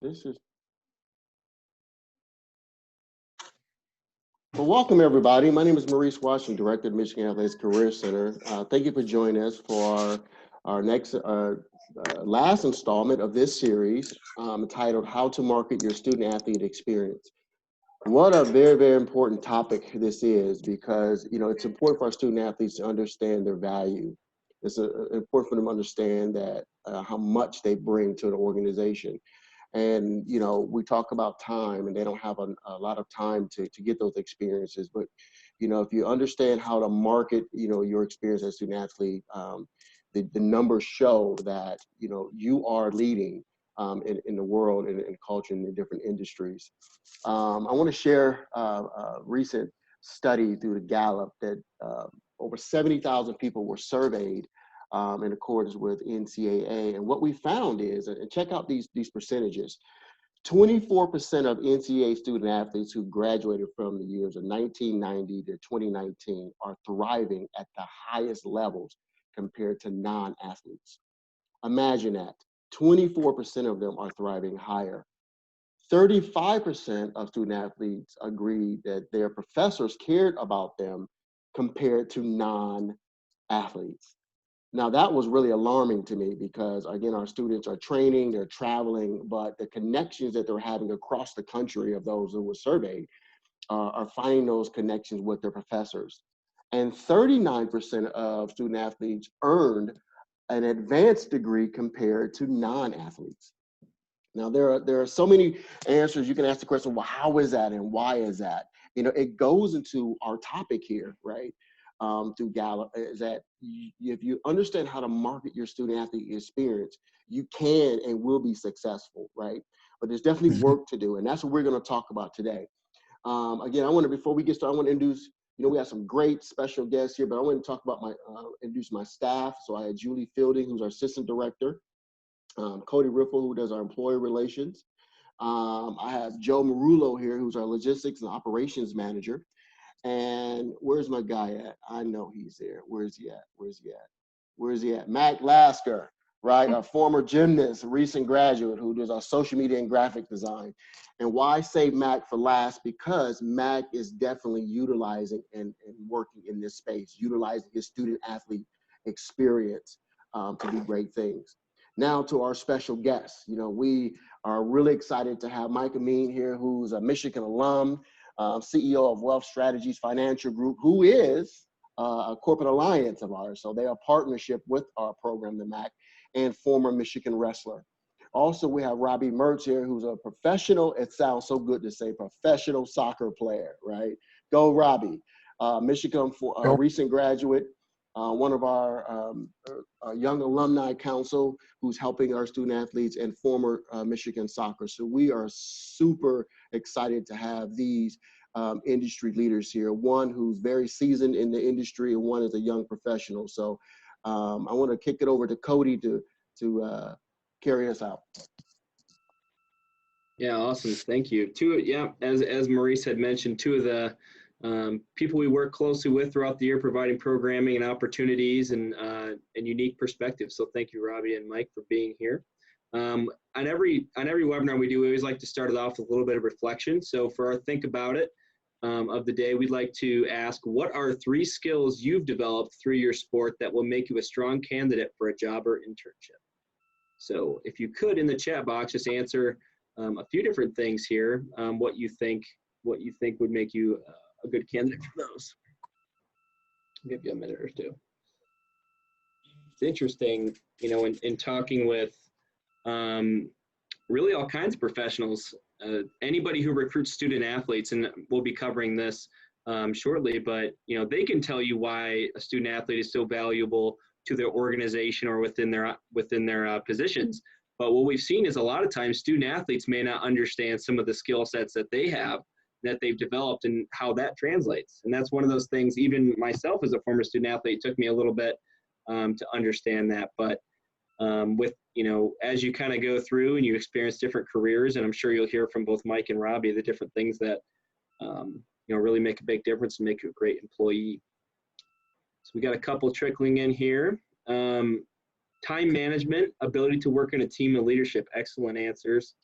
This is Well, welcome everybody. My name is Maurice Washington, Director of Michigan Athletics Career Center. Thank you for joining us for our next last installment of this series entitled "How to Market Your Student Athlete Experience." What a very, very important topic this is, because it's important for our student athletes to understand their value. It's important for them to understand that how much they bring to an organization. And we talk about time, and they don't have a lot of time to get those experiences. But if you understand how to market your experience as a student athlete, the numbers show that you are leading in the world and in culture and in different industries. I want to share a recent study through the Gallup that over 70,000 people were surveyed in accordance with NCAA. And what we found is, and check out these percentages, 24% of NCAA student athletes who graduated from the years of 1990 to 2019 are thriving at the highest levels compared to non-athletes. Imagine that, 24% of them are thriving higher. 35% of student athletes agreed that their professors cared about them compared to non-athletes. Now, that was really alarming to me because, again, our students are training, they're traveling, but the connections that they're having across the country of those who were surveyed are finding those connections with their professors. And 39% of student athletes earned an advanced degree compared to non-athletes. Now, there are so many answers. You can ask the question, well, how is that and why is that? It goes into our topic here, right? Through Gallup, is that if you understand how to market your student athlete experience, you can and will be successful, right? But there's definitely work to do, and that's what we're going to talk about today. Again, before we get started, I want to introduce, we have some great special guests here, but I want to talk about introduce my staff. So I had Julie Fielding, who's our assistant director, Cody Riffle, who does our employee relations. I have Joe Marullo here, who's our logistics and operations manager. And where's my guy at? I know he's there. Where's he at? Mac Lasker, right? A former gymnast, a recent graduate who does our social media and graphic design. And why I say Mac for last? Because Mac is definitely utilizing and working in this space, utilizing his student athlete experience to do great things. Now to our special guests. We are really excited to have Mike Amin here, who's a Michigan alum, CEO of Wealth Strategies Financial Group, who is a corporate alliance of ours. So they are a partnership with our program, the MACC, and former Michigan wrestler. Also, we have Robbie Mertz here, who's a professional, it sounds so good to say, professional soccer player, right? Go Robbie. Michigan recent graduate, one of our young alumni council who's helping our student athletes, and former Michigan soccer. So we are super excited to have these industry leaders here, one who's very seasoned in the industry and one is a young professional. So I want to kick it over to Cody to carry us out. Yeah, awesome. Thank you. As Maurice had mentioned, two of the people we work closely with throughout the year, providing programming and opportunities and unique perspectives. So thank you, Robbie and Mike, for being here. On every webinar we do, we always like to start it off with a little bit of reflection. So for our Think About It of the day, we'd like to ask, what are 3 skills you've developed through your sport that will make you a strong candidate for a job or internship? So if you could, in the chat box, just answer a few different things here, what you think would make you a good candidate for those. I'll give you a minute or two. It's interesting, in talking with really all kinds of professionals, anybody who recruits student athletes, and we'll be covering this shortly, but they can tell you why a student athlete is so valuable to their organization or within their positions. But what we've seen is a lot of times student athletes may not understand some of the skill sets that they have, that they've developed, and how that translates. And that's one of those things, even myself as a former student athlete, it took me a little bit to understand that. But with, as you kind of go through and you experience different careers, and I'm sure you'll hear from both Mike and Robbie, the different things that, really make a big difference and make you a great employee. So we got a couple trickling in here. Time management, ability to work in a team and leadership, excellent answers.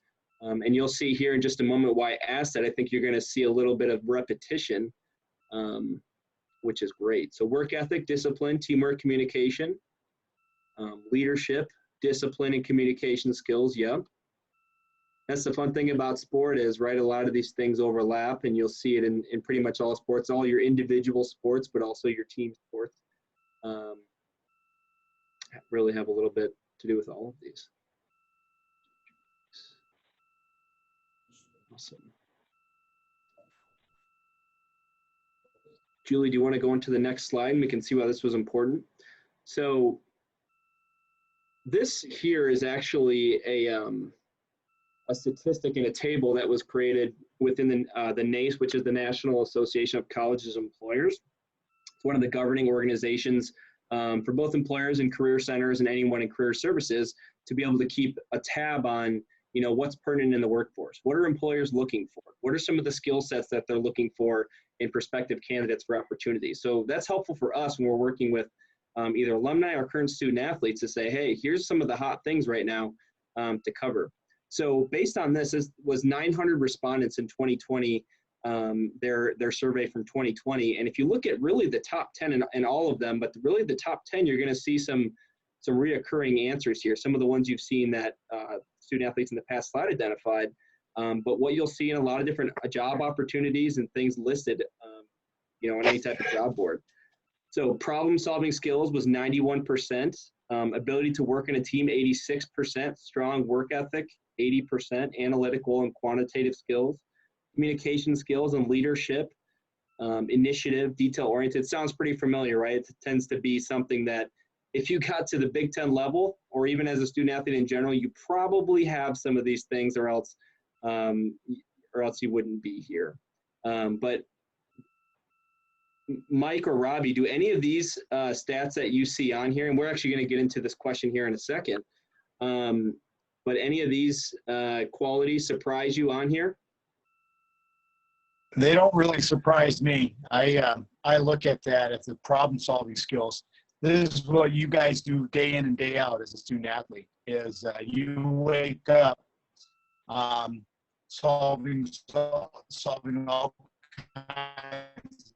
And you'll see here in just a moment why I asked that. I think you're going to see a little bit of repetition, which is great. So work ethic, discipline, teamwork, communication, leadership, discipline, and communication skills. Yep. That's the fun thing about sport is, right, a lot of these things overlap, and you'll see it in pretty much all sports, all your individual sports, but also your team sports. Really have a little bit to do with all of these. Awesome. Julie, do you want to go into the next slide and we can see why this was important? So this here is actually a statistic in a table that was created within the NACE, which is the National Association of Colleges and Employers. It's one of the governing organizations for both employers and career centers and anyone in career services to be able to keep a tab on, you know, what's pertinent in the workforce. What are employers looking for? What are some of the skill sets that they're looking for in prospective candidates for opportunities? So that's helpful for us when we're working with either alumni or current student athletes to say, hey, here's some of the hot things right now to cover. So based on this was 900 respondents in 2020, their survey from 2020. And if you look at really the top 10 in all of them, but really the top 10, you're going to see some reoccurring answers here. Some of the ones you've seen that student athletes in the past slide identified. But what you'll see in a lot of different job opportunities and things listed, you know, on any type of job board. So problem solving skills was 91%, ability to work in a team, 86%, strong work ethic, 80%, analytical and quantitative skills, communication skills and leadership, initiative, detail oriented. Sounds pretty familiar, right? It tends to be something that if you got to the Big Ten level, or even as a student athlete in general, you probably have some of these things, or else you wouldn't be here. But Mike or Robbie, do any of these stats that you see on here, and we're actually going to get into this question here in a second, but any of these qualities surprise you on here? They don't really surprise me. I look at that as the problem-solving skills. This is what you guys do day in and day out as a student athlete. Is you wake up solving all kinds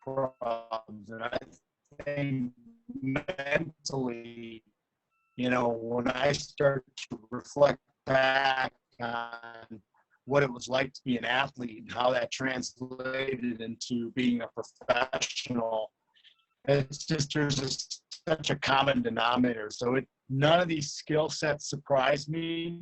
of problems, and I think mentally, you know, when I start to reflect back on what it was like to be an athlete and how that translated into being a professional, it's just such a common denominator. So none of these skill sets surprise me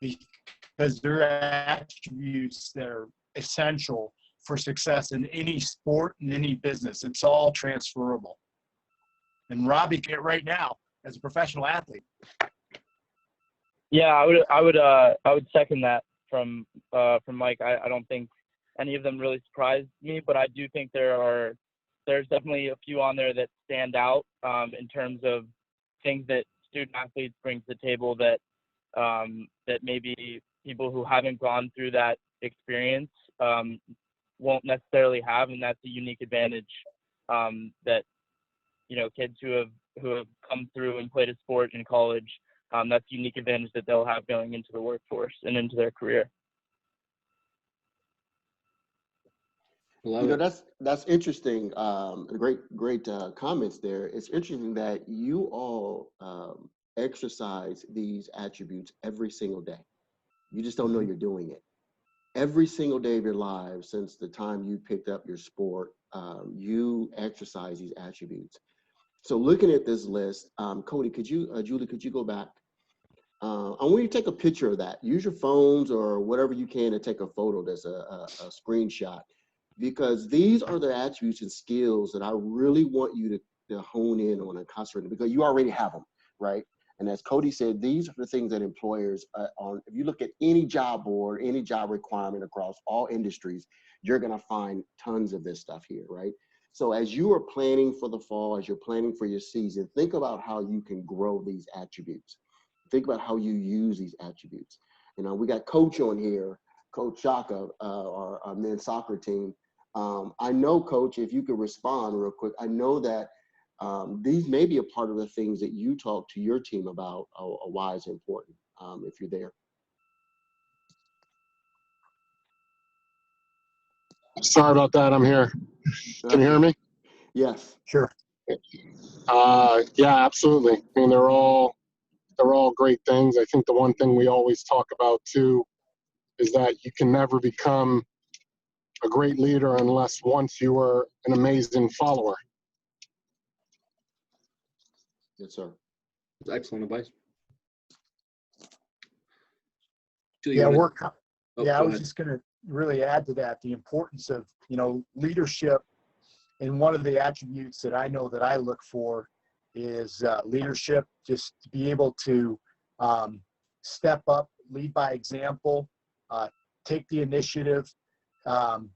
because they're attributes that are essential for success in any sport and any business. It's all transferable. And Robbie can right now as a professional athlete. Yeah, I would second that from Mike. I don't think any of them really surprised me, but I do think there's definitely a few on there that stand out in terms of things that student athletes bring to the table that maybe people who haven't gone through that experience won't necessarily have, and that's a unique advantage that, you know, kids who have come through and played a sport in college, that's a unique advantage that they'll have going into the workforce and into their career. You know, that's interesting. Great comments there. It's interesting that you all exercise these attributes every single day. You just don't know you're doing it. Every single day of your lives since the time you picked up your sport, you exercise these attributes. So looking at this list, Cody, Julie, could you go back? I want you to take a picture of that. Use your phones or whatever you can to take a photo that's a screenshot, because these are the attributes and skills that I really want you to hone in on and concentrate on, because you already have them, right? And as Cody said, these are the things that employers if you look at any job board, any job requirement across all industries, you're going to find tons of this stuff here, right? So as you are planning for the fall, as you're planning for your season, think about how you can grow these attributes. Think about how you use these attributes. You know, we got Coach on here, Coach Shaka, our men's soccer team. I know, Coach, if you could respond real quick, I know that these may be a part of the things that you talk to your team about why it's important, if you're there. Sorry about that. I'm here. Can you hear me? Yes. Sure. Yeah, absolutely. I mean, they're all great things. I think the one thing we always talk about too is that you can never become a great leader unless once you were an amazing follower. Yes, sir. Excellent advice. Julie, Yeah, you wanna- work. oh, Yeah, I go was ahead. just going to really add to that the importance of, leadership. And one of the attributes that I know that I look for is leadership, just to be able to step up, lead by example, take the initiative, and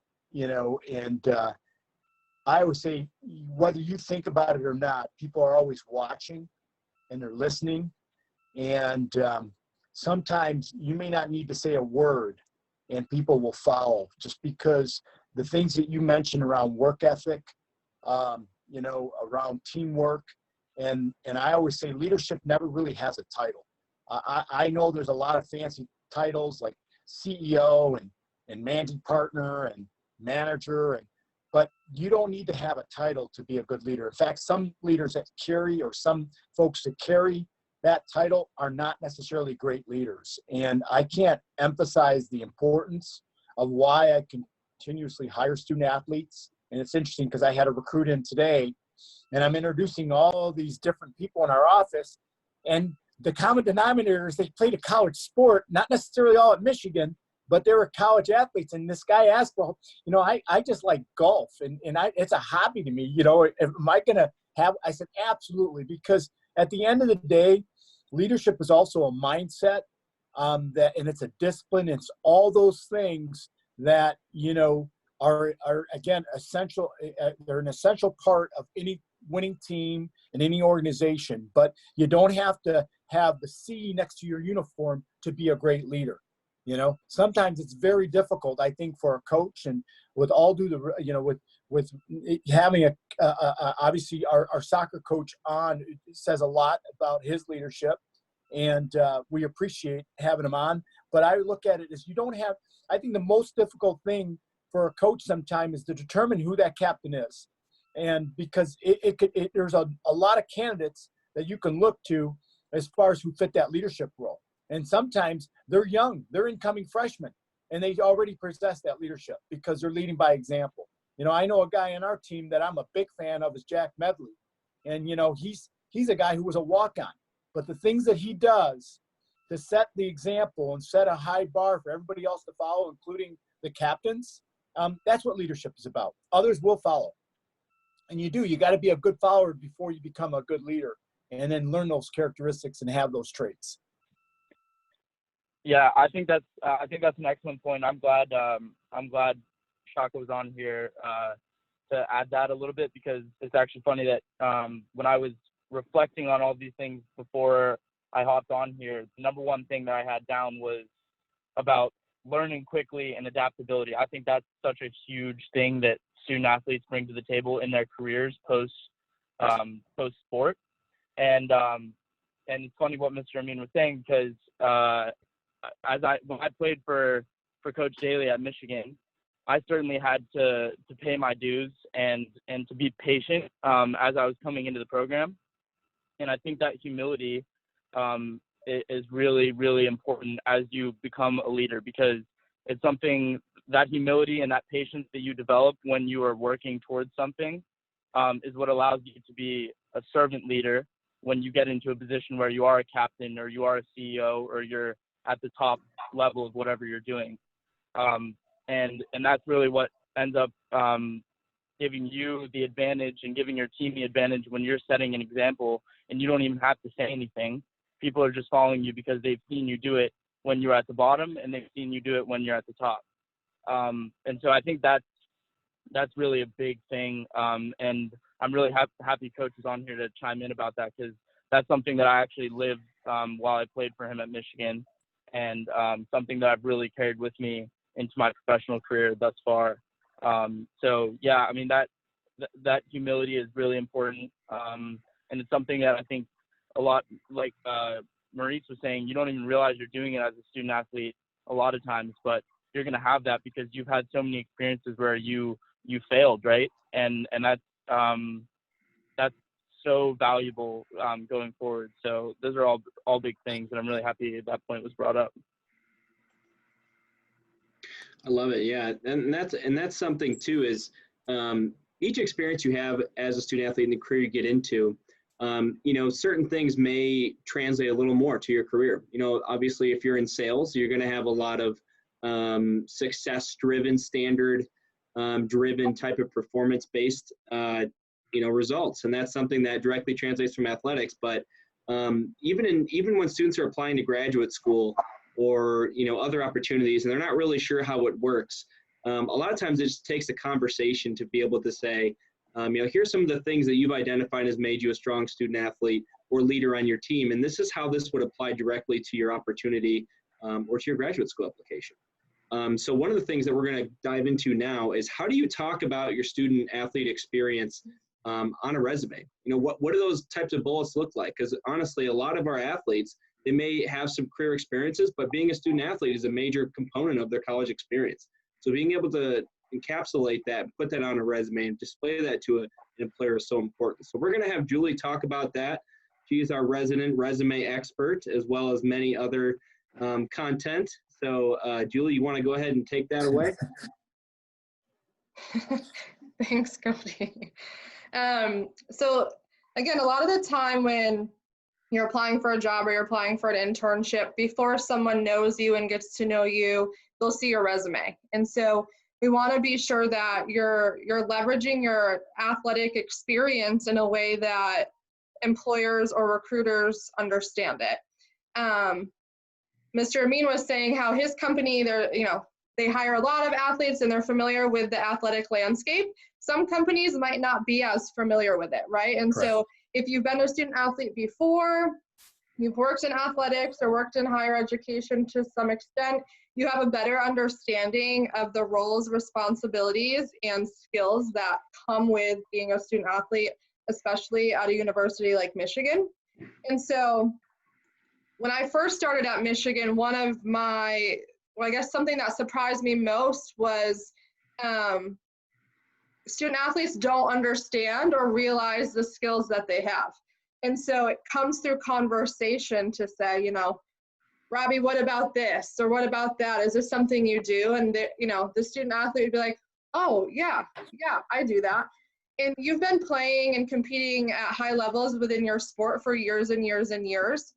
I always say, whether you think about it or not, people are always watching and they're listening. And sometimes you may not need to say a word and people will follow, just because the things that you mentioned around work ethic, around teamwork. And I always say leadership never really has a title. I know there's a lot of fancy titles like CEO and managing partner and manager, but you don't need to have a title to be a good leader. In fact, some leaders that carry, or some folks that carry that title, are not necessarily great leaders. And I can't emphasize the importance of why I continuously hire student athletes. And it's interesting because I had a recruit in today, and I'm introducing all these different people in our office. And the common denominator is they played a college sport, not necessarily all at Michigan, but they were college athletes. And this guy asked, well, I just like golf, and it's a hobby to me. Am I going to have, I said, absolutely. Because at the end of the day, leadership is also a mindset, and it's a discipline. It's all those things that, are again, essential. They're an essential part of any winning team in any organization, but you don't have to have the C next to your uniform to be a great leader. Sometimes it's very difficult, I think, for a coach, and with all due the, with having obviously our soccer coach on says a lot about his leadership, and we appreciate having him on. But I look at it as I think the most difficult thing for a coach sometimes is to determine who that captain is. And because there's a lot of candidates that you can look to as far as who fit that leadership role. And sometimes they're young, they're incoming freshmen, and they already possess that leadership because they're leading by example. I know a guy on our team that I'm a big fan of is Jack Medley. And, he's a guy who was a walk-on. But the things that he does to set the example and set a high bar for everybody else to follow, including the captains, that's what leadership is about. Others will follow. And you got to be a good follower before you become a good leader, and then learn those characteristics and have those traits. Yeah, I think that's an excellent point. I'm glad Shaka was on here to add that a little bit, because it's actually funny that when I was reflecting on all these things before I hopped on here, the number one thing that I had down was about learning quickly and adaptability. I think that's such a huge thing that student athletes bring to the table in their careers post sport. And it's funny what Mr. Amin was saying, because when I played for Coach Daly at Michigan, I certainly had to pay my dues and to be patient as I was coming into the program. And I think that humility is really, really important as you become a leader, because it's something, that humility and that patience that you develop when you are working towards something is what allows you to be a servant leader when you get into a position where you are a captain, or you are a CEO, or you're at the top level of whatever you're doing. And that's really what ends up giving you the advantage and giving your team the advantage when you're setting an example and you don't even have to say anything. People are just following you because they've seen you do it when you're at the bottom, and they've seen you do it when you're at the top. And so I think that's really a big thing. And I'm really happy Coach is on here to chime in about that, because that's something that I actually lived while I played for him at Michigan, and something that I've really carried with me into my professional career thus far. So yeah, I mean, that humility is really important. And it's something that I think a lot, like Maurice was saying, you don't even realize you're doing it as a student athlete a lot of times, but you're going to have that because you've had so many experiences where you failed, right? And that's so valuable going forward. So those are all big things, and I'm really happy that point was brought up. I love it. Yeah, and that's something too. Is each experience you have as a student athlete in the career you get into, certain things may translate a little more to your career. Obviously, if you're in sales, you're going to have a lot of success-driven, standard-driven type of performance-based, results, and that's something that directly translates from athletics. But even when students are applying to graduate school or other opportunities, and they're not really sure how it works, a lot of times it just takes a conversation to be able to say, here's some of the things that you've identified as made you a strong student athlete or leader on your team, and this is how this would apply directly to your opportunity or to your graduate school application. So one of the things that we're going to dive into now is, how do you talk about your student athlete experience on a resume? What do those types of bullets look like? Because honestly, a lot of our athletes, they may have some career experiences, but being a student athlete is a major component of their college experience. So being able to encapsulate that, put that on a resume, and display that to an employer is so important. So we're going to have Julie talk about that. She's our resident resume expert, as well as many other content. So Julie, you want to go ahead and take that away? Thanks, Cody. So again, a lot of the time when you're applying for a job or you're applying for an internship, before someone knows you and gets to know you, they'll see your resume. And so we want to be sure that you're leveraging your athletic experience in a way that employers or recruiters understand it. Mr. Amin was saying how his company, they hire a lot of athletes and they're familiar with the athletic landscape. Some companies might not be as familiar with it, right? And Correct. So if you've been a student athlete before, you've worked in athletics or worked in higher education to some extent, you have a better understanding of the roles, responsibilities, and skills that come with being a student athlete, especially at a university like Michigan. And so when I first started at Michigan, one of something that surprised me most was student athletes don't understand or realize the skills that they have. And so it comes through conversation to say, Robbie, what about this? Or what about that? Is this something you do? And the student athlete would be like, oh, yeah, I do that. And you've been playing and competing at high levels within your sport for years and years and years.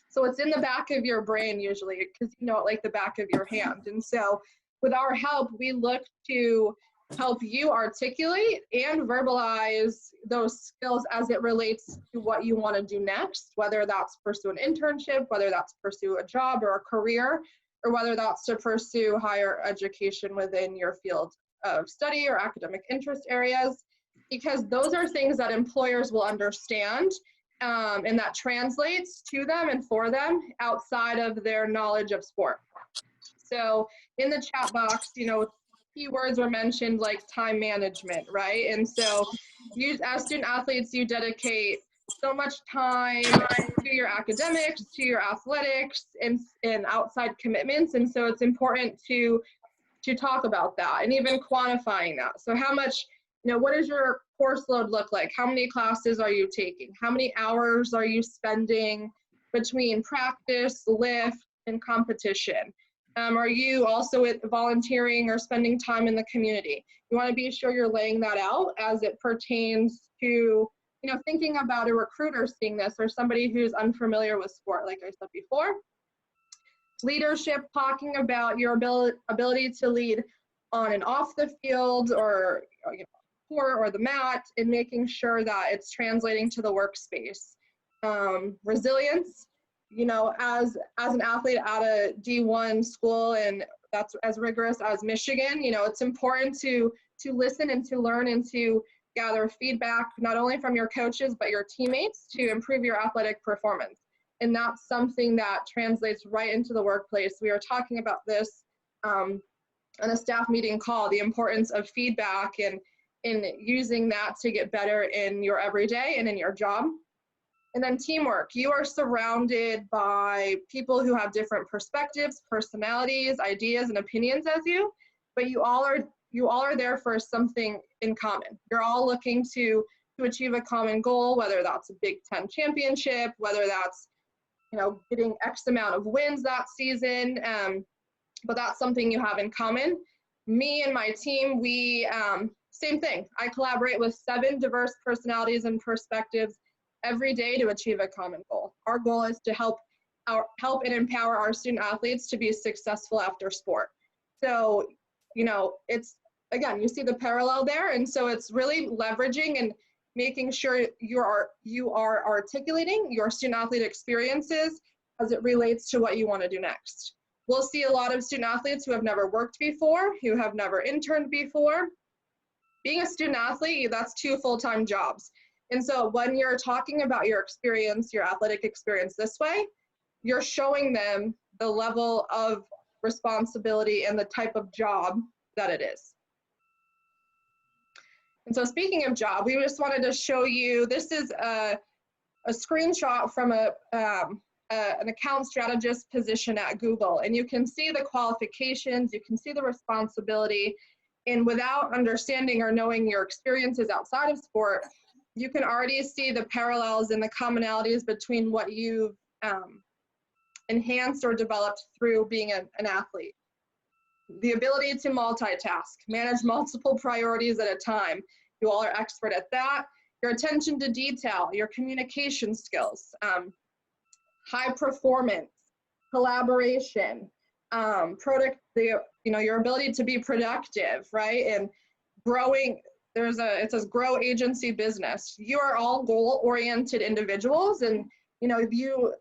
So it's in the back of your brain usually, because you know it like the back of your hand. And so with our help, we look to help you articulate and verbalize those skills as it relates to what you want to do next, whether that's pursue an internship, whether that's pursue a job or a career, or whether that's to pursue higher education within your field of study or academic interest areas, because those are things that employers will understand. And that translates to them and for them outside of their knowledge of sport. So in the chat box, keywords were mentioned like time management, right? And so you, as student athletes, you dedicate so much time to your academics, to your athletics, and outside commitments. And so it's important to talk about that and even quantifying that. So how much, what does your course load look like? How many classes are you taking? How many hours are you spending between practice, lift, and competition? Are you also volunteering or spending time in the community? You want to be sure you're laying that out as it pertains to, thinking about a recruiter seeing this or somebody who's unfamiliar with sport, like I said before. Leadership, talking about your ability to lead on and off the field or court or the mat, and making sure that it's translating to the workspace. Resilience, as an athlete at a D1 school, and that's as rigorous as Michigan, it's important to listen and to learn and to gather feedback, not only from your coaches, but your teammates, to improve your athletic performance. And that's something that translates right into the workplace. We are talking about this on a staff meeting call, the importance of feedback and in using that to get better in your everyday and in your job. And then teamwork. You are surrounded by people who have different perspectives, personalities, ideas, and opinions as you, but you all are there for something in common. You're all looking to achieve a common goal, whether that's a Big Ten championship, whether that's, you know, getting X amount of wins that season, but that's something you have in common. Me and my team, we, same thing. I collaborate with 7 diverse personalities and perspectives every day to achieve a common goal. Our goal is to help and empower our student athletes to be successful after sport. So, you know, it's, again, you see the parallel there. And so it's really leveraging and making sure you are articulating your student athlete experiences as it relates to what you want to do next. We'll see a lot of student athletes who have never worked before, who have never interned before. Being a student athlete, that's 2 full-time jobs. And so when you're talking about your experience, your athletic experience this way, you're showing them the level of responsibility and the type of job that it is. And so speaking of job, we just wanted to show you, this is a screenshot from an account strategist position at Google. And you can see the qualifications, you can see the responsibility, and without understanding or knowing your experiences outside of sport, you can already see the parallels and the commonalities between what you've enhanced or developed through being an athlete. The ability to multitask, manage multiple priorities at a time. You all are expert at that. Your attention to detail, your communication skills, high performance, collaboration, your ability to be productive, right? And growing, it says grow agency business. You are all goal-oriented individuals, and you know, you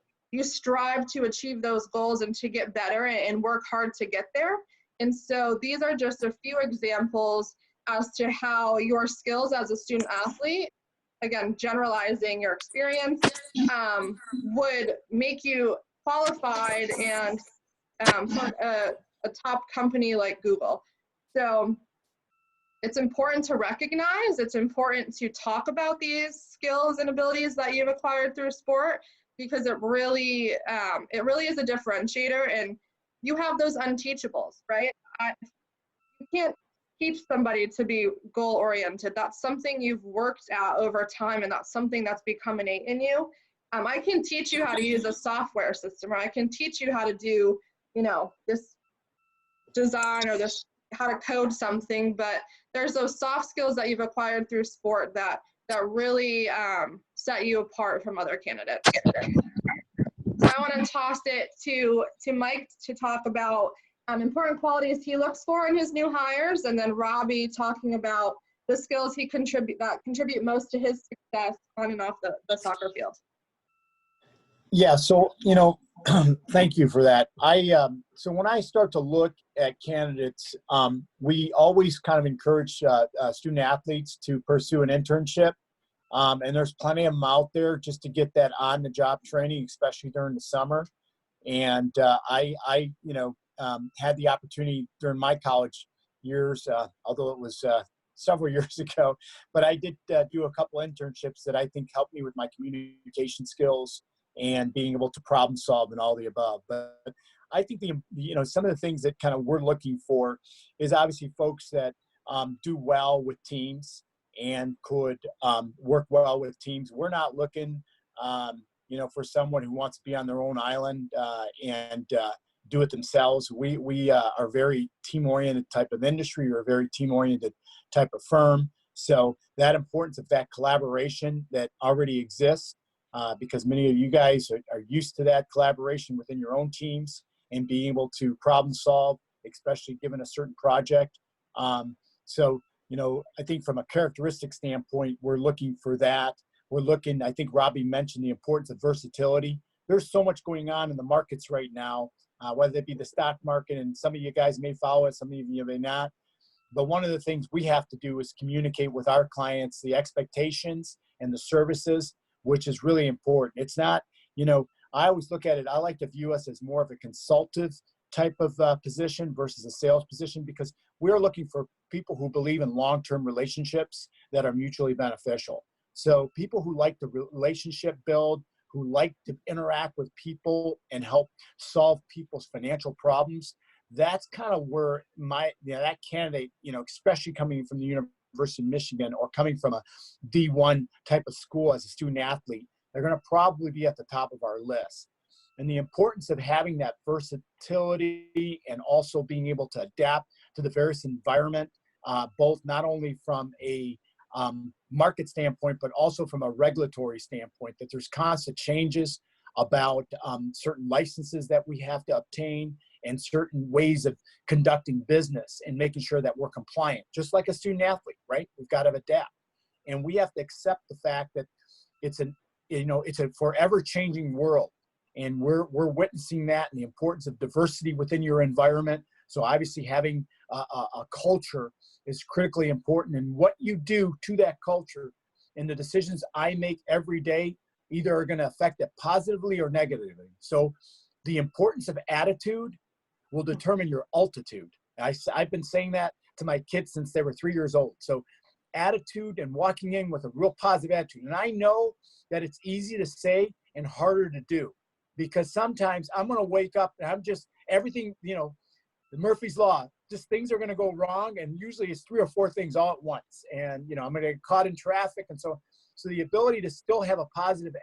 strive to achieve those goals and to get better and work hard to get there. And so these are just a few examples as to how your skills as a student athlete, again, generalizing your experience, would make you qualified and for a top company like Google. So it's important to recognize, it's important to talk about these skills and abilities that you've acquired through sport, because it really is a differentiator, and you have those unteachables, right? You can't teach somebody to be goal-oriented. That's something you've worked at over time, and that's something that's become innate in you. I can teach you how to use a software system, or I can teach you how to do, you know, this design or this, how to code something, but there's those soft skills that you've acquired through sport that really set you apart from other candidates. So I want to toss it to Mike to talk about important qualities he looks for in his new hires, and then Robbie talking about the skills he contribute most to his success on and off the soccer field. Yeah, so, you know, thank you for that. So when I start to look at candidates, we always kind of encourage student athletes to pursue an internship. And there's plenty of them out there just to get that on-the-job training, especially during the summer. And I had the opportunity during my college years, although it was several years ago, but I did do a couple internships that I think helped me with my communication skills and being able to problem solve and all the above. But I think some of the things that kind of we're looking for is obviously folks that do well with teams and could work well with teams. We're not looking, for someone who wants to be on their own island and do it themselves. We are very team-oriented type of industry. We're a very team-oriented type of firm. So that importance of that collaboration that already exists, because many of you guys are used to that collaboration within your own teams and being able to problem solve, especially given a certain project. I think from a characteristic standpoint, we're looking for that. I think Robbie mentioned the importance of versatility. There's so much going on in the markets right now, whether it be the stock market, and some of you guys may follow it, some of you may not. But one of the things we have to do is communicate with our clients the expectations and the services, which is really important. It's not, I always look at it, I like to view us as more of a consultative type of position versus a sales position, because we're looking for people who believe in long-term relationships that are mutually beneficial. So people who like the relationship build, who like to interact with people and help solve people's financial problems, that's kind of where that candidate, especially coming from the University of Michigan or coming from a D1 type of school as a student athlete, they're going to probably be at the top of our list. And the importance of having that versatility and also being able to adapt to the various environment, both not only from a market standpoint, but also from a regulatory standpoint, that there's constant changes about certain licenses that we have to obtain and certain ways of conducting business and making sure that we're compliant, just like a student athlete, right? We've got to adapt. And we have to accept the fact that it's a forever changing world. And we're witnessing that, and the importance of diversity within your environment. So obviously having a culture is critically important, and what you do to that culture and the decisions I make every day either are going to affect it positively or negatively. So the importance of attitude will determine your altitude. I've been saying that to my kids since they were 3 years old. So attitude and walking in with a real positive attitude. And I know that it's easy to say and harder to do, because sometimes I'm going to wake up and I'm just everything, the Murphy's Law, just things are going to go wrong. And usually it's 3 or 4 things all at once. And, I'm going to get caught in traffic. And so the ability to still have a positive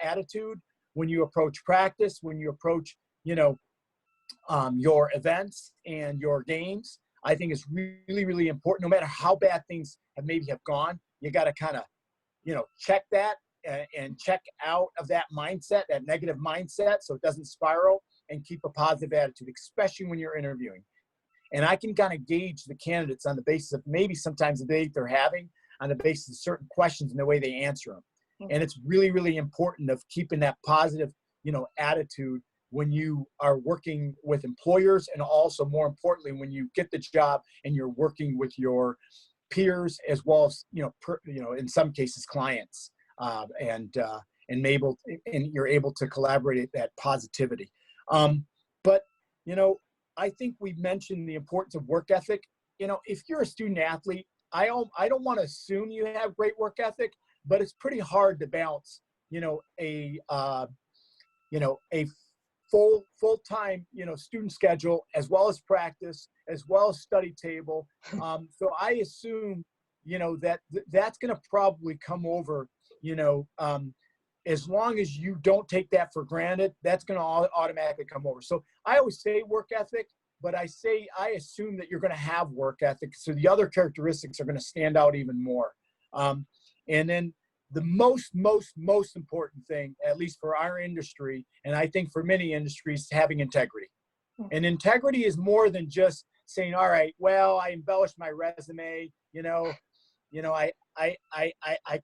attitude when you approach practice, when you approach, your events and your games, I think is really, really important. No matter how bad things have gone, you got to kind of, check that and check out of that mindset, that negative mindset, so it doesn't spiral, and keep a positive attitude, especially when you're interviewing. And I can kind of gauge the candidates on the basis of maybe sometimes the debate they're having, on the basis of certain questions and the way they answer them. And it's really, really important of keeping that positive, attitude when you are working with employers, and also more importantly, when you get the job and you're working with your peers, as well as, in some cases clients, and you're able to collaborate at that positivity. But, I think we've mentioned the importance of work ethic. If you're a student athlete, I don't want to assume you have great work ethic, but it's pretty hard to balance, a full-time, student schedule, as well as practice, as well as study table. So I assume, that's going to probably come over, as long as you don't take that for granted, that's going to automatically come over. So I always say work ethic, but I assume that you're going to have work ethic. So the other characteristics are going to stand out even more. And then the most important thing, at least for our industry, and I think for many industries, is having integrity. And integrity is more than just saying, all right, well, I embellished my resume, I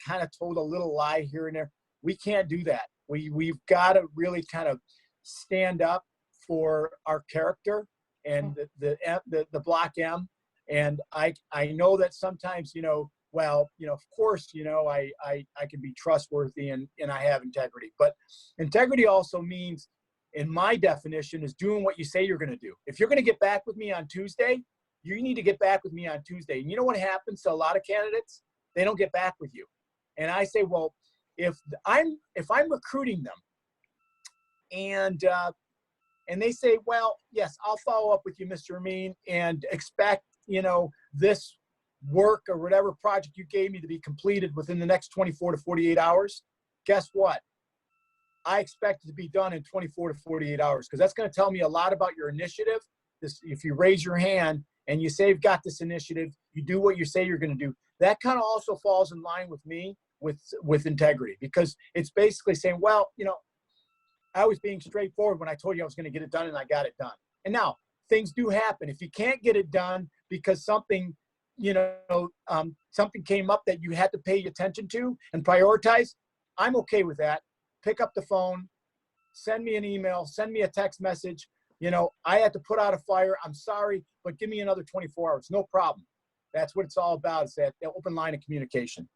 kind of told a little lie here and there. We can't do that. We've got to really kind of stand up for our character and the block M. And I know that sometimes, of course, I can be trustworthy and I have integrity. But integrity also means, in my definition, is doing what you say you're going to do. If you're going to get back with me on Tuesday, you need to get back with me on Tuesday. And you know what happens to a lot of candidates? They don't get back with you. And I say, well, if I'm recruiting them and they say, well, yes, I'll follow up with you, Mr. Amin, and expect, this work or whatever project you gave me to be completed within the next 24 to 48 hours. Guess what? I expect it to be done in 24 to 48 hours, because that's going to tell me a lot about your initiative. If you raise your hand and you say you've got this initiative, you do what you say you're going to do. That kind of also falls in line with me with integrity, because it's basically saying, well, I was being straightforward when I told you I was going to get it done, and I got it done. And now things do happen. If you can't get it done because something, something came up that you had to pay attention to and prioritize, I'm okay with that. Pick up the phone, send me an email, send me a text message. I had to put out a fire. I'm sorry, but give me another 24 hours. No problem. That's what it's all about, is that open line of communication.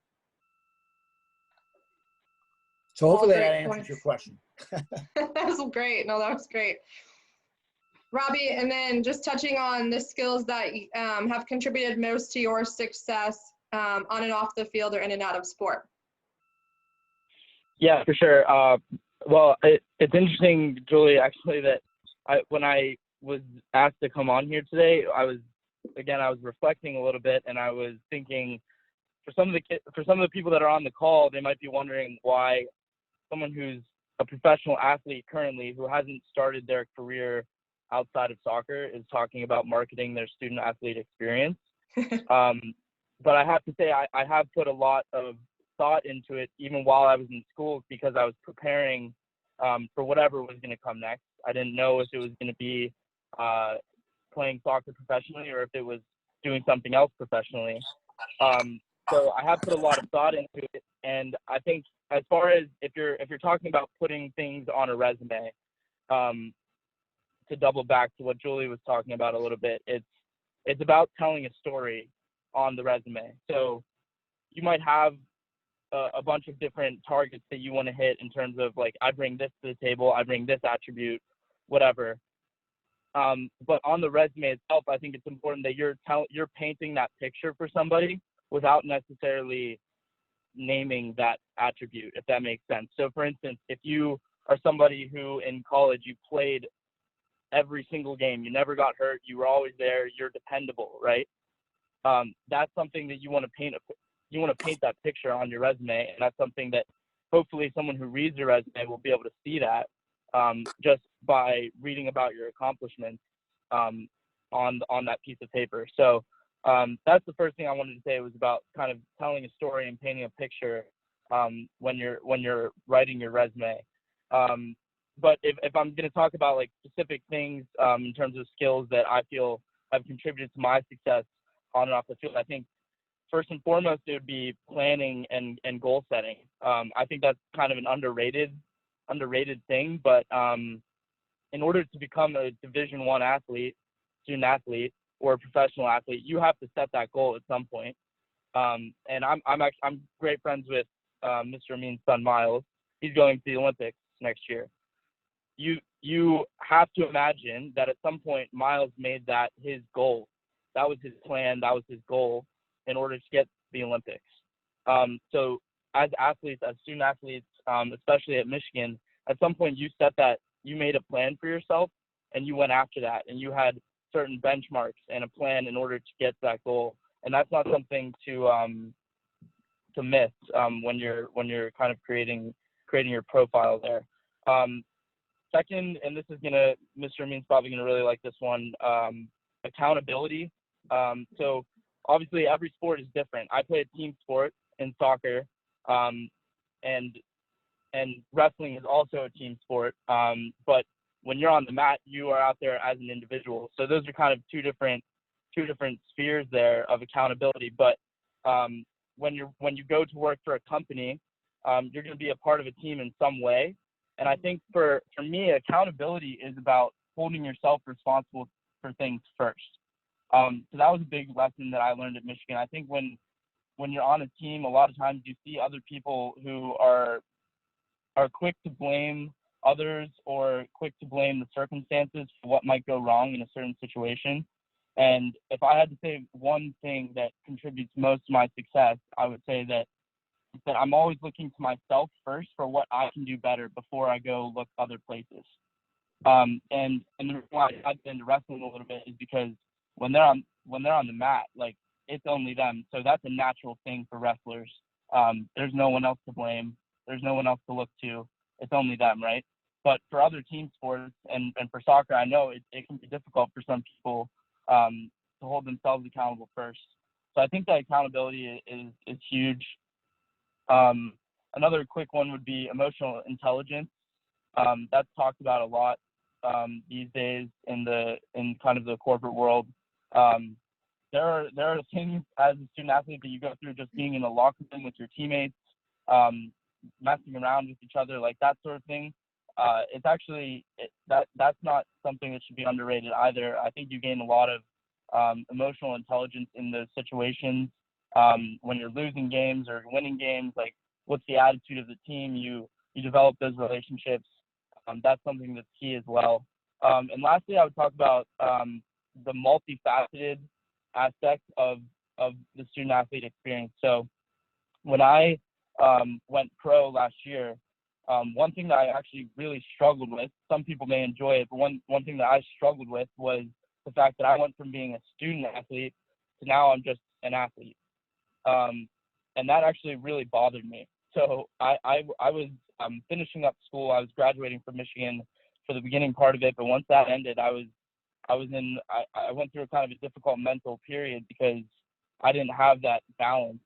So hopefully that answers your question. That was great. No, that was great. Robbie, and then just touching on the skills that have contributed most to your success on and off the field or in and out of sport. Yeah, for sure. Well, it's interesting, Julie, actually, that when I was asked to come on here today, I was reflecting a little bit, and I was thinking, for some of the people that are on the call, they might be wondering why someone who's a professional athlete currently, who hasn't started their career outside of soccer, is talking about marketing their student athlete experience. But I have to say, I have put a lot of thought into it, even while I was in school, because I was preparing for whatever was going to come next. I didn't know if it was going to be playing soccer professionally or if it was doing something else professionally. So I have put a lot of thought into it, and I think, as far as if you're talking about putting things on a resume, to double back to what Julie was talking about a little bit, it's about telling a story on the resume. So you might have a bunch of different targets that you want to hit in terms of, like, I bring this to the table, I bring this attribute, whatever. But on the resume itself, I think it's important that you're painting that picture for somebody without necessarily naming that attribute, if that makes sense. So, for instance, if you are somebody who in college you played every single game, you never got hurt, you were always there, you're dependable, right? That's something that you want to paint that picture on your resume, and that's something that hopefully someone who reads your resume will be able to see that just by reading about your accomplishments on that piece of paper. So that's the first thing I wanted to say, was about kind of telling a story and painting a picture when you're writing your resume. But if I'm going to talk about, like, specific things in terms of skills that I feel have contributed to my success on and off the field, I think first and foremost it would be planning and goal setting. I think that's kind of an underrated thing, but in order to become a Division I athlete, student athlete, or a professional athlete, you have to set that goal at some point. And I'm great friends with Mr. Amin's son, Miles. He's going to the Olympics next year. You have to imagine that at some point Miles made that his goal. That was his plan. That was his goal in order to get to the Olympics. So as athletes, as student athletes, especially at Michigan, at some point you made a plan for yourself and you went after that, and you had certain benchmarks and a plan in order to get to that goal. And that's not something to miss when you're kind of creating your profile there. Second, and Mr. Amin's probably gonna really like this one, accountability. So obviously every sport is different. I play a team sport in soccer, and wrestling is also a team sport. But when you're on the mat, you are out there as an individual. So those are kind of two different spheres there of accountability. But when you go to work for a company, you're going to be a part of a team in some way. And I think for me, accountability is about holding yourself responsible for things first. So that was a big lesson that I learned at Michigan. I think when you're on a team, a lot of times you see other people who are quick to blame others or quick to blame the circumstances for what might go wrong in a certain situation. And if I had to say one thing that contributes most to my success, I would say that I'm always looking to myself first for what I can do better before I go look other places. And the reason why I got into wrestling a little bit is because when they're on the mat, like, it's only them. So that's a natural thing for wrestlers. There's no one else to blame. There's no one else to look to. It's only them, right? But for other team sports and for soccer, I know it can be difficult for some people to hold themselves accountable first. So I think that accountability is huge. Another quick one would be emotional intelligence. That's talked about a lot these days in kind of the corporate world. There are things as a student athlete that you go through just being in the locker room with your teammates, messing around with each other, like that sort of thing. It's actually that's not something that should be underrated either. I think you gain a lot of emotional intelligence in those situations when you're losing games or winning games. Like, what's the attitude of the team? You develop those relationships. That's something that's key as well. And lastly, I would talk about the multifaceted aspect of the student athlete experience. So when I went pro last year, One thing that I actually really struggled with, some people may enjoy it, but one thing that I struggled with was the fact that I went from being a student athlete to now I'm just an athlete. And that actually really bothered me. So I was finishing up school. I was graduating from Michigan for the beginning part of it, but once that ended, I went through a kind of a difficult mental period because I didn't have that balance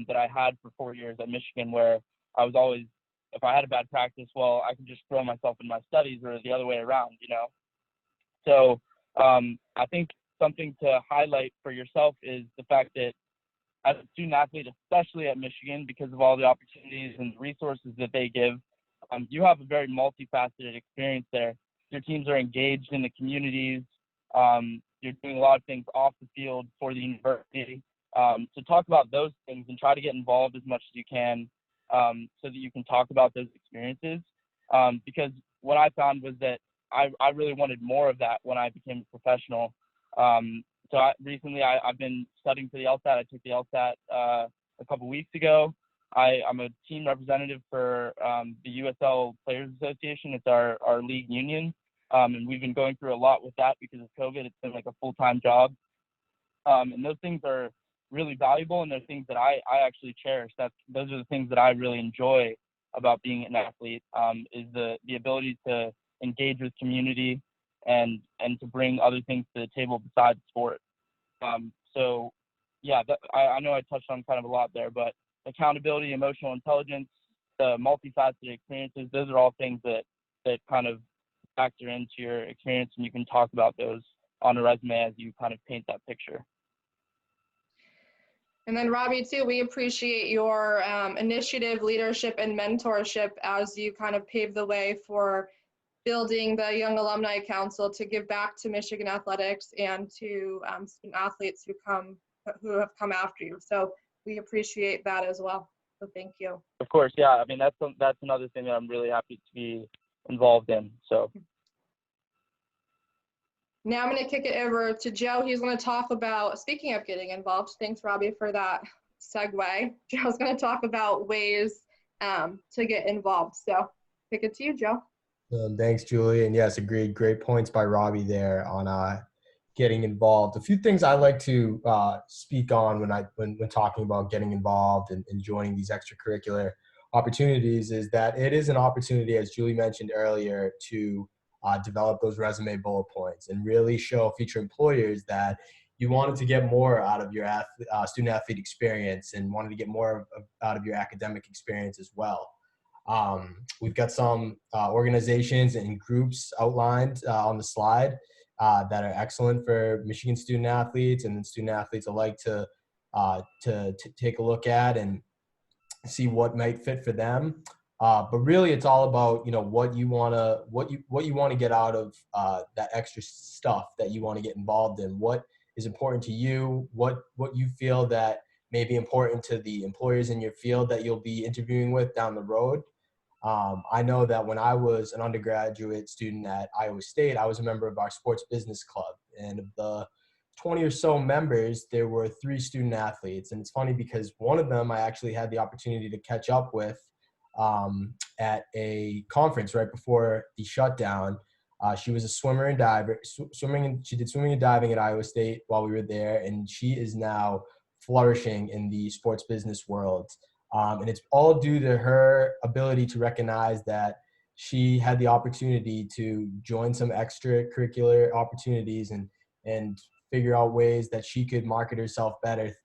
that I had for 4 years at Michigan, where I was always, if I had a bad practice, well, I could just throw myself in my studies, or the other way around, you know? So I think something to highlight for yourself is the fact that as a student athlete, especially at Michigan, because of all the opportunities and resources that they give, you have a very multifaceted experience there. Your teams are engaged in the communities. You're doing a lot of things off the field for the university. So talk about those things and try to get involved as much as you can, so that you can talk about those experiences. Because what I found was that I really wanted more of that when I became a professional. So recently I've been studying for the LSAT. I took the LSAT a couple weeks ago. I'm a team representative for the USL Players Association. It's our league union. And we've been going through a lot with that because of COVID. It's been like a full-time job. And those things are really valuable, and they're things that I actually cherish. Those are the things that I really enjoy about being an athlete, is the ability to engage with community and to bring other things to the table besides sport. So yeah, I know I touched on kind of a lot there, but accountability, emotional intelligence, the multifaceted experiences, those are all things that kind of factor into your experience, and you can talk about those on a resume as you kind of paint that picture. And then Robbie, too, we appreciate your initiative, leadership, and mentorship as you kind of pave the way for building the Young Alumni Council to give back to Michigan athletics and to student athletes who have come after you. So we appreciate that as well. So thank you. Of course, yeah. I mean, that's another thing that I'm really happy to be involved in. So now I'm going to kick it over to Joe. He's going to talk about, speaking of getting involved, thanks, Robbie, for that segue. Joe's going to talk about ways to get involved. So kick it to you, Joe. Thanks, Julie. And yes, agreed. Great points by Robbie there on getting involved. A few things I like to speak on when talking about getting involved and joining these extracurricular opportunities is that it is an opportunity, as Julie mentioned earlier, to develop those resume bullet points and really show future employers that you wanted to get more out of your student athlete experience and wanted to get more out of your academic experience as well. We've got some organizations and groups outlined on the slide that are excellent for Michigan student athletes and student athletes alike to take a look at and see what might fit for them. But really, it's all about what you want to get out of that extra stuff that you want to get involved in. What is important to you? What you feel that may be important to the employers in your field that you'll be interviewing with down the road. I know that when I was an undergraduate student at Iowa State, I was a member of our sports business club. And of the 20 or so members, there were 3 student athletes. And it's funny because one of them I actually had the opportunity to catch up with at a conference right before the shutdown. She was a swimmer and diver, she did swimming and diving at Iowa State while we were there. And she is now flourishing in the sports business world. And it's all due to her ability to recognize that she had the opportunity to join some extracurricular opportunities and figure out ways that she could market herself better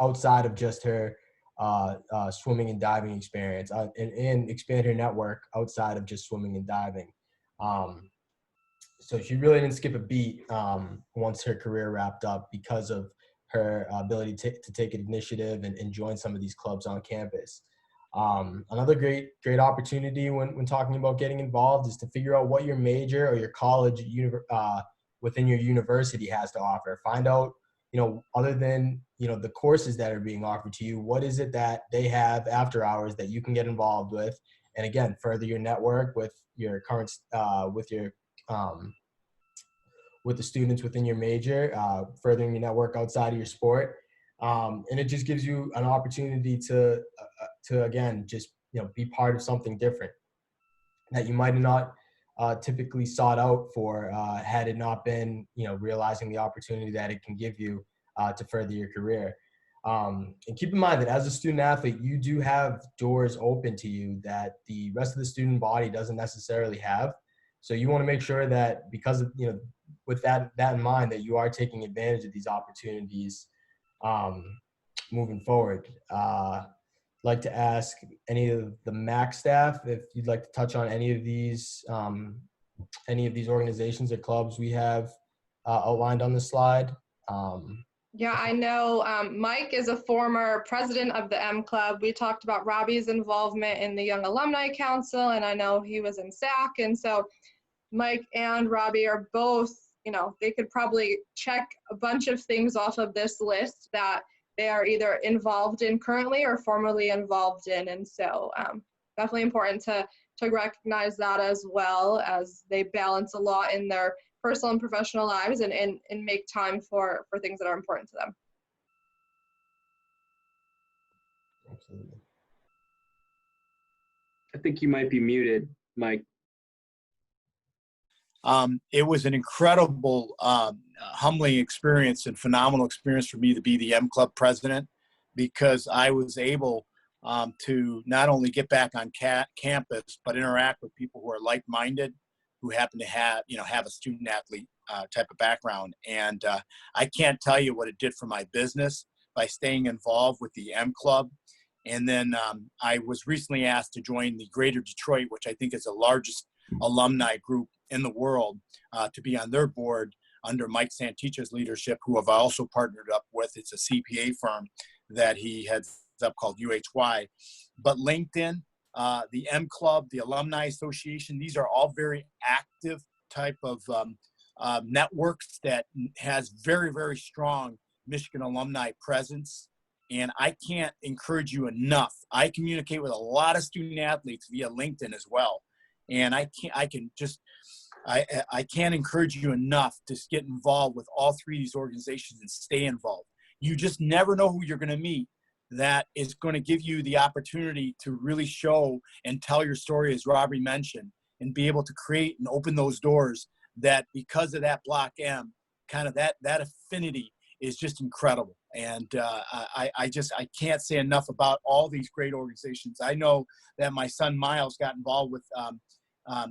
outside of just her swimming and diving experience and expand her network outside of just swimming and diving. So she really didn't skip a beat once her career wrapped up because of her ability to take initiative and join some of these clubs on campus. Another great opportunity when talking about getting involved is to figure out what your major or your college within your university has to offer. Find out, other than, the courses that are being offered to you, what is it that they have after hours that you can get involved with? And again, further your network with your current, with the students within your major, furthering your network outside of your sport. And it just gives you an opportunity to again, just be part of something different that you might have not typically sought out for had it not been, realizing the opportunity that it can give you to further your career. And keep in mind that as a student athlete, you do have doors open to you that the rest of the student body doesn't necessarily have. So you want to make sure that, because of, with that in mind, that you are taking advantage of these opportunities moving forward. Like to ask any of the MACC staff if you'd like to touch on any of these organizations or clubs we have outlined on the slide. Yeah, I know Mike is a former president of the M Club. We talked about Robbie's involvement in the Young Alumni Council, and I know he was in MACC. And so Mike and Robbie are both, they could probably check a bunch of things off of this list that they are either involved in currently or formerly involved in. And so definitely important to recognize that, as well as they balance a lot in their personal and professional lives and make time for things that are important to them. Absolutely. I think you might be muted, Mike. It was an incredible, humbling experience and phenomenal experience for me to be the M Club president, because I was able to not only get back on campus, but interact with people who are like-minded, who happen to have a student athlete type of background. And I can't tell you what it did for my business by staying involved with the M Club. And then I was recently asked to join the Greater Detroit, which I think is the largest alumni group in the world, to be on their board under Mike Santicha's leadership, who I've also partnered up with. It's a CPA firm that he heads up called UHY. But LinkedIn, the M Club, the Alumni Association, these are all very active type of networks that has very, very strong Michigan alumni presence. And I can't encourage you enough. I communicate with a lot of student athletes via LinkedIn as well. And I can't encourage you enough to get involved with all three of these organizations and stay involved. You just never know who you're going to meet that is going to give you the opportunity to really show and tell your story, as Robbie mentioned, and be able to create and open those doors that, because of that Block M, kind of that affinity is just incredible. And I can't say enough about all these great organizations. I know that my son Miles got involved with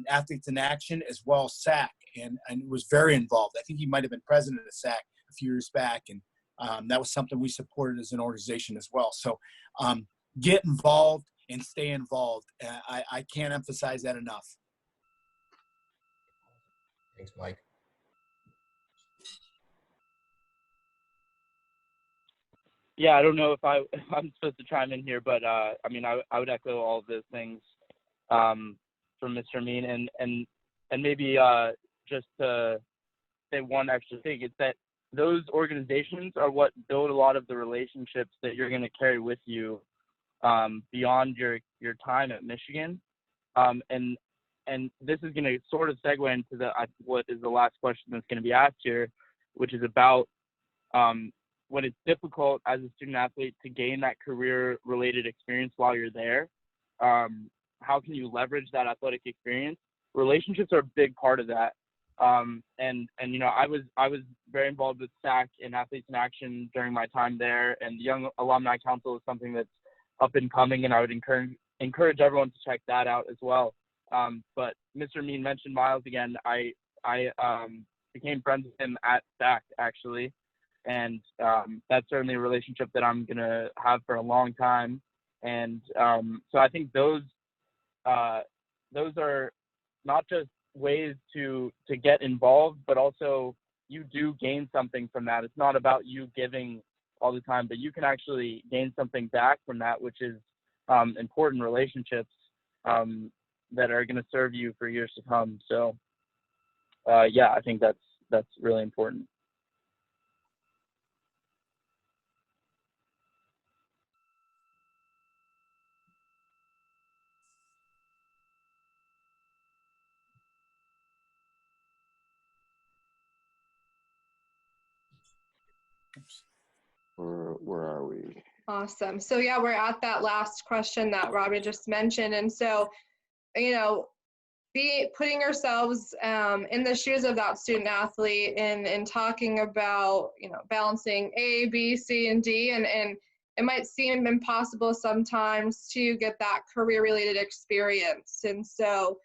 Athletes in Action as well as SAC, and was very involved. I think he might have been president of SAC a few years back, and that was something we supported as an organization as well. So get involved and stay involved. I can't emphasize that enough. Thanks, Mike. Yeah, I don't know if I'm supposed to chime in here, but I mean, I would echo all of those things from Mr. Mean, and maybe just to say one extra thing, it's that those organizations are what build a lot of the relationships that you're going to carry with you beyond your time at Michigan. And this is going to sort of segue into what is the last question that's going to be asked here, which is about when it's difficult as a student athlete to gain that career-related experience while you're there. How can you leverage that athletic experience? Relationships are a big part of that. And I was very involved with SAC and Athletes in Action during my time there, and the Young Alumni Council is something that's up and coming, and I would encourage everyone to check that out as well. But Mr. Mean mentioned Miles again. I became friends with him at SAC, actually, and that's certainly a relationship that I'm gonna have for a long time. And so I think those are not just ways to get involved, but also you do gain something from that. It's not about you giving all the time, but you can actually gain something back from that, which is important relationships that are going to serve you for years to come. So yeah, I think that's really important. Where are we? Awesome. So yeah, we're at that last question that Robbie just mentioned. And so, you know, putting ourselves in the shoes of that student athlete and talking about, you know, balancing A, B, C, and D, and it might seem impossible sometimes to get that career related experience. And so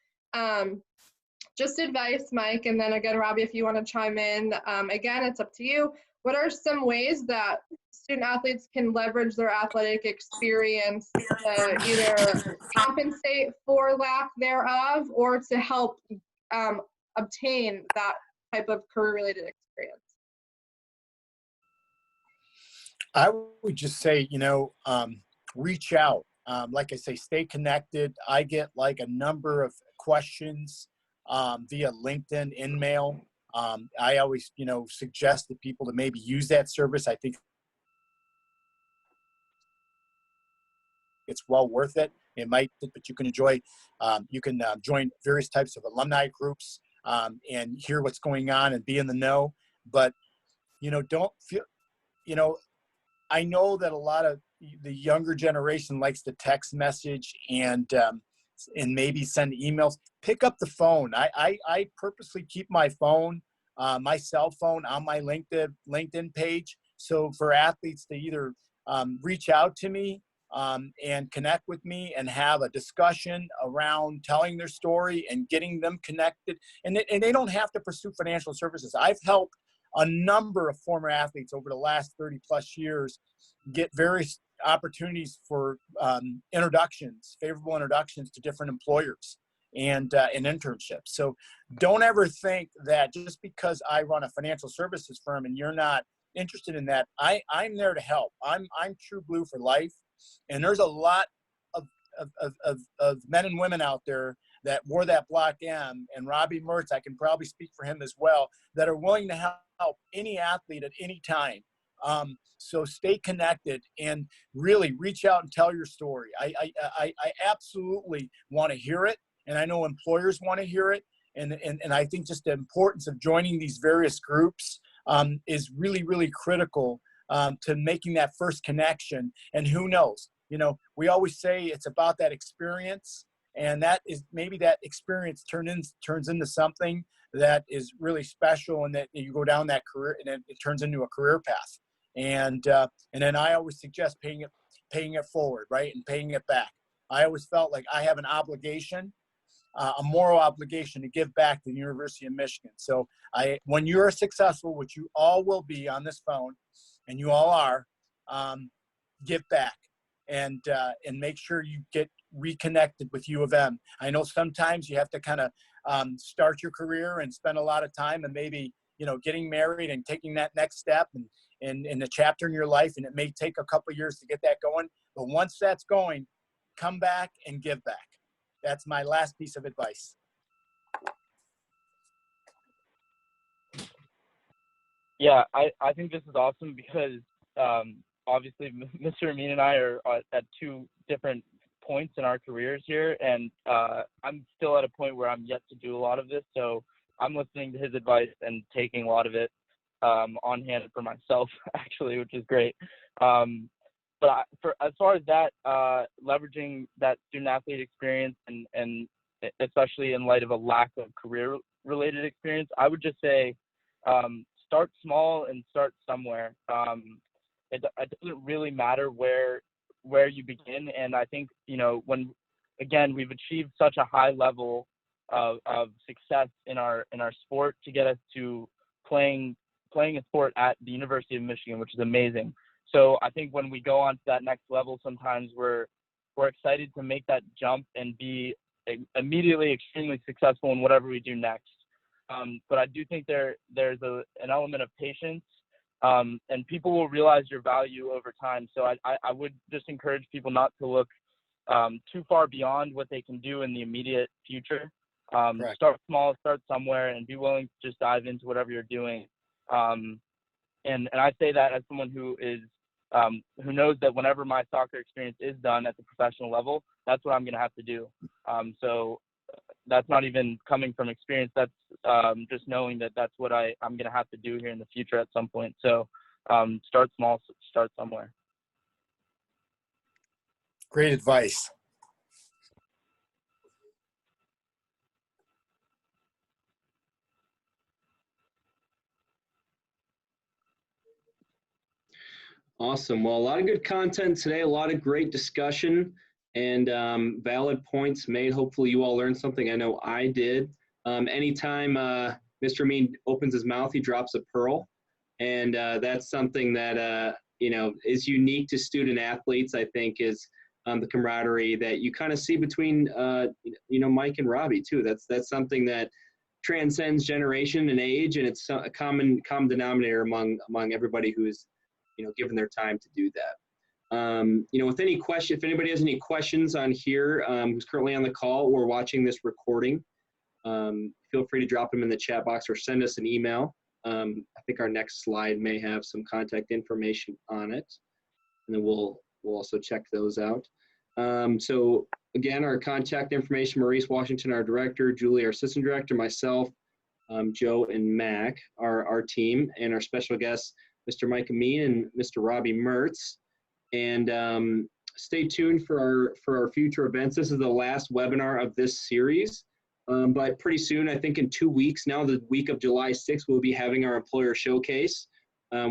just advice, Mike, and then again, Robbie, if you want to chime in, again, it's up to you. What are some ways that student athletes can leverage their athletic experience to either compensate for lack thereof or to help obtain that type of career-related experience? I would just say, reach out. Like I say, stay connected. I get like a number of questions via LinkedIn, InMail. I always, suggest to people to maybe use that service. I think it's well worth it. It might, but you can enjoy. You can join various types of alumni groups and hear what's going on and be in the know. But don't feel, I know that a lot of the younger generation likes to text message and maybe send emails. Pick up the phone. I purposely keep my phone, my cell phone, on my LinkedIn page. So for athletes to either reach out to me and connect with me and have a discussion around telling their story and getting them connected. And they don't have to pursue financial services. I've helped a number of former athletes over the last 30 plus years get various opportunities for favorable introductions to different employers and internships. So don't ever think that just because I run a financial services firm and you're not interested in that, I'm there to help. I'm True Blue for life. And there's a lot of men and women out there that wore that Block M, and Robbie Mertz, I can probably speak for him as well, that are willing to help any athlete at any time. So stay connected and really reach out and tell your story. I absolutely want to hear it, and I know employers want to hear it. And I think just the importance of joining these various groups is really, really critical to making that first connection. And who knows, we always say it's about that experience, and that is maybe that experience turns into something that is really special, and that you go down that career, and it turns into a career path. And then I always suggest paying it forward, right, and paying it back. I always felt like I have an obligation, a moral obligation to give back to the University of Michigan. So when you're successful, which you all will be on this phone, and you all are, give back and make sure you get reconnected with U of M. I know sometimes you have to kind of start your career and spend a lot of time and maybe, getting married and taking that next step and in a chapter in your life. And it may take a couple of years to get that going. But once that's going, come back and give back. That's my last piece of advice. Yeah, I think this is awesome because obviously Mr. Amin and I are at two different points in our careers here, and I'm still at a point where I'm yet to do a lot of this, so I'm listening to his advice and taking a lot of it on hand for myself, actually, which is great. But as far as that, leveraging that student athlete experience and especially in light of a lack of career related experience, I would just say start small and start somewhere. It doesn't really matter where you begin. And I think, when, again, we've achieved such a high level of success in our sport to get us to playing a sport at the University of Michigan, which is amazing. So I think when we go on to that next level, sometimes we're excited to make that jump and be immediately extremely successful in whatever we do next. But I do think there's an element of patience, and people will realize your value over time. So I would just encourage people not to look too far beyond what they can do in the immediate future. Start small, start somewhere, and be willing to just dive into whatever you're doing. And I say that as someone who knows that whenever my soccer experience is done at the professional level, that's what I'm going to have to do. So that's not even coming from experience. That's just knowing that that's what I'm going to have to do here in the future at some point. So start small, start somewhere. Great advice. Awesome. Well, a lot of good content today, a lot of great discussion and valid points made. Hopefully you all learned something. I know I did. Anytime Mr. Amin opens his mouth, he drops a pearl. And that's something that, is unique to student athletes, I think, is the camaraderie that you kind of see between, Mike and Robbie, too. That's something that transcends generation and age, and it's a common denominator among everybody who's given their time to do that. With any question, if anybody has any questions on here, who's currently on the call or watching this recording, feel free to drop them in the chat box or send us an email. I think our next slide may have some contact information on it, and then we'll also check those out. So again, our contact information: Maurice Washington, our director; Julie, our assistant director; myself, Joe, and Mac, our team, and our special guests, Mr. Mike Amin and Mr. Robbie Mertz. And stay tuned for our future events. This is the last webinar of this series. But pretty soon, I think in 2 weeks now, the week of July 6th, we'll be having our employer showcase,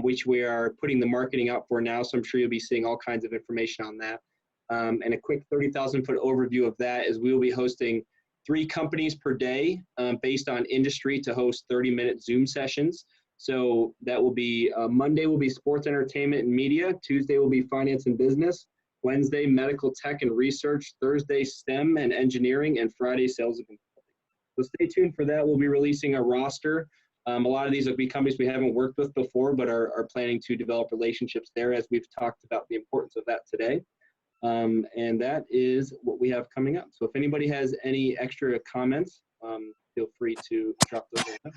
which we are putting the marketing out for now. So I'm sure you'll be seeing all kinds of information on that. And a quick 30,000-foot overview of that is we will be hosting 3 companies per day based on industry to host 30-minute Zoom sessions. So that will be Monday will be sports, entertainment, and media. Tuesday will be finance and business. Wednesday, medical tech and research. Thursday, STEM and engineering. And Friday, sales and consulting. So stay tuned for that. We'll be releasing a roster. A lot of these will be companies we haven't worked with before, but are planning to develop relationships there, as we've talked about the importance of that today. And that is what we have coming up. So if anybody has any extra comments, feel free to drop those in.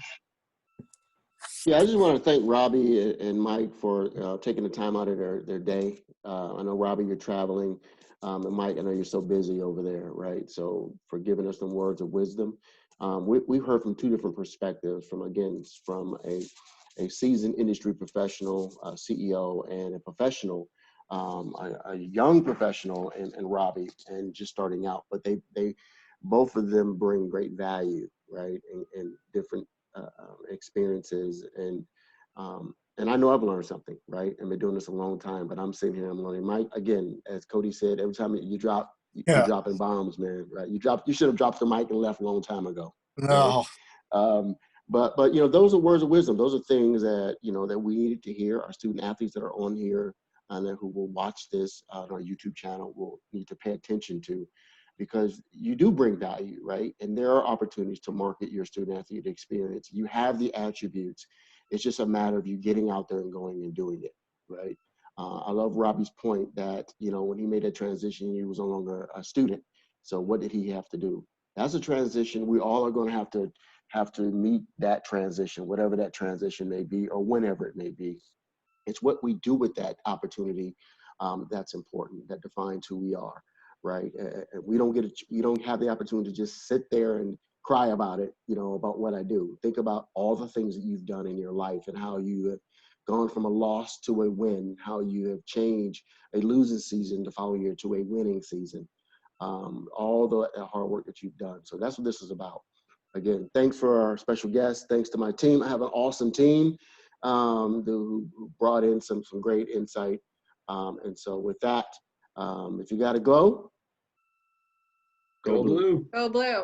Yeah, I just want to thank Robbie and Mike for taking the time out of their day. I know, Robbie, you're traveling, and Mike, I know you're so busy over there, right? So for giving us some words of wisdom. We've heard from 2 different perspectives, from a seasoned industry professional, CEO, and a professional, a young professional, and Robbie, and just starting out. But they both of them bring great value, right, and different experiences, and I know I've learned something, right? I've been doing this a long time, but I'm sitting here, I'm learning. Mike, again, as Cody said, every time you drop, you're dropping bombs, man, right? You should have dropped the mic and left a long time ago. No. Right? But those are words of wisdom. Those are things that that we needed to hear. Our student athletes that are on here and who will watch this on our YouTube channel will need to pay attention to, because you do bring value, right? And there are opportunities to market your student athlete experience. You have the attributes. It's just a matter of you getting out there and going and doing it, right? I love Robbie's point that, when he made that transition, he was no longer a student. So what did he have to do? That's a transition. We all are going to have to meet that transition, whatever that transition may be, or whenever it may be. It's what we do with that opportunity that's important, that defines who we are. Right. We don't have the opportunity to just sit there and cry about it, about what I do. Think about all the things that you've done in your life and how you have gone from a loss to a win, how you have changed a losing season the following year to a winning season. All the hard work that you've done. So that's what this is about. Again, thanks for our special guests. Thanks to my team. I have an awesome team who brought in some great insight. And so with that, if you got to go, Go blue. Go blue.